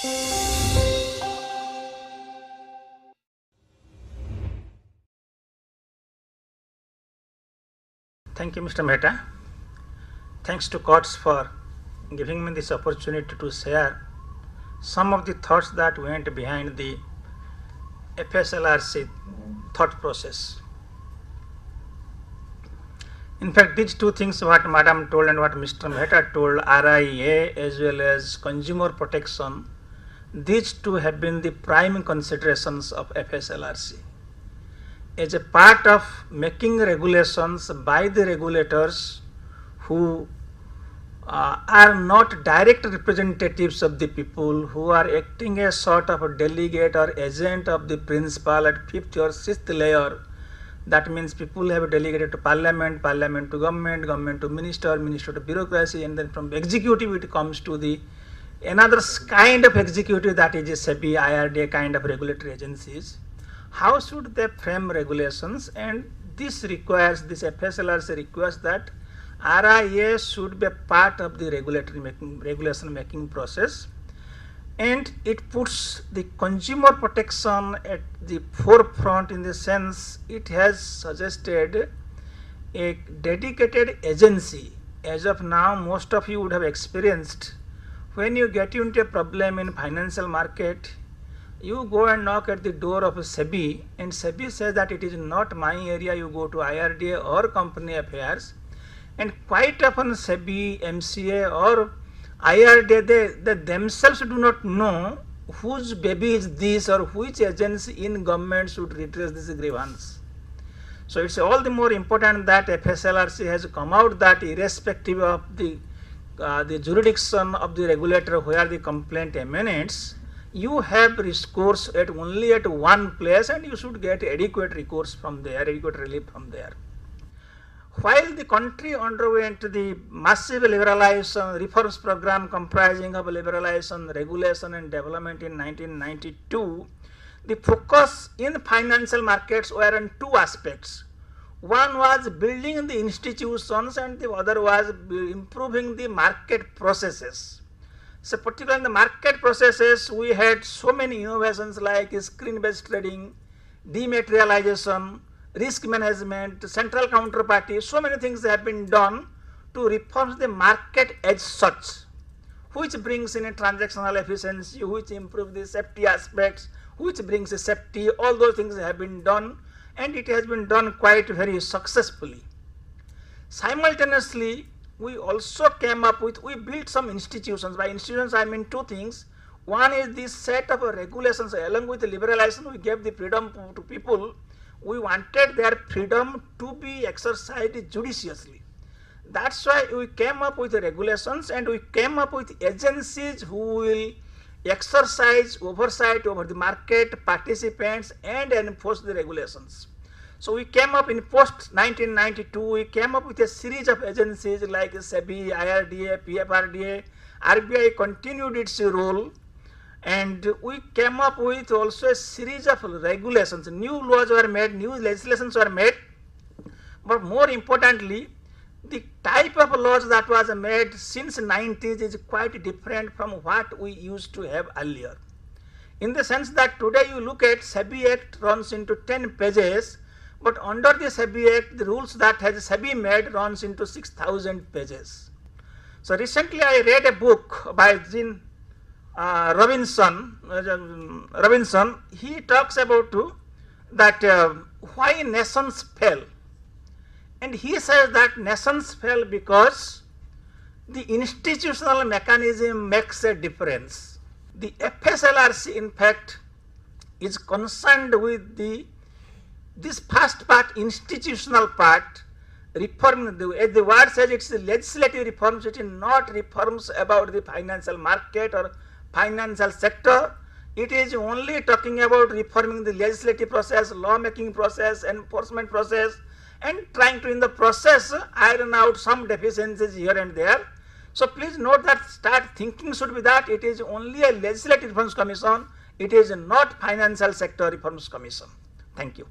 Thank you, Mr. Mehta. Thanks to courts for giving me this opportunity to share some of the thoughts that went behind the FSLRC thought process. In fact, these two things, what Madam told and what Mr. Mehta told, RIA as well as consumer protection, these two have been the prime considerations of FSLRC. As a part of making regulations by the regulators who are not direct representatives of the people, who are acting as sort of a delegate or agent of the principal at 5th or 6th layer. That means people have delegated to parliament, parliament to government, government to minister, minister to bureaucracy, and then from executive it comes to the another kind of executive, that is a SEBI, IRDA kind of regulatory agencies. How should they frame regulations? And this FSLRC requires that RIA should be a part of the regulation making process, and it puts the consumer protection at the forefront in the sense it has suggested a dedicated agency. As of now, most of you would have experienced, when you get into a problem in financial market, you go and knock at the door of a SEBI, and SEBI says that it is not my area. You go to IRDA or company affairs, and quite often SEBI, MCA or IRDA, they themselves do not know whose baby is this or which agency in government should redress this grievance. So it's all the more important that FSLRC has come out that irrespective of the jurisdiction of the regulator where the complaint emanates, you have recourse only at one place, and you should get adequate recourse from there, adequate relief from there. While the country underwent the massive liberalization reforms program comprising of liberalization, regulation and development in 1992, the focus in financial markets were on two aspects. One was building the institutions and the other was improving the market processes. So particularly in the market processes, we had so many innovations like screen-based trading, dematerialization, risk management, central counterparty. So many things have been done to reform the market as such, which brings in a transactional efficiency, which improves the safety aspects, which brings the safety. All those things have been done, and it has been done quite very successfully. Simultaneously, we also came up with, we built some institutions. By institutions, I mean two things. One is this set of regulations. Along with the liberalization, we gave the freedom to people. We wanted their freedom to be exercised judiciously. That's why we came up with the regulations, and we came up with agencies who will exercise oversight over the market participants and enforce the regulations. So we came up in post 1992, we came up with a series of agencies like SEBI, IRDA, PFRDA. RBI continued its role, and we came up with also a series of regulations. New laws were made, new legislations were made, but more importantly, the type of laws that was made since 90s is quite different from what we used to have earlier. In the sense that today you look at SEBI Act runs into 10 pages, but under the SEBI Act, the rules that has SEBI made runs into 6,000 pages. So recently I read a book by Jean Robinson. He talks about that why nations fell. And he says that nations fell because the institutional mechanism makes a difference. The FSLRC, in fact, is concerned with this first part, institutional part, reform. As the word says, it's the legislative reforms. It is not reforms about the financial market or financial sector. It is only talking about reforming the legislative process, law-making process, enforcement process, and trying to, in the process, iron out some deficiencies here and there. So please note that start thinking should be that it is only a legislative reforms commission. It is not financial sector reforms commission. Thank you.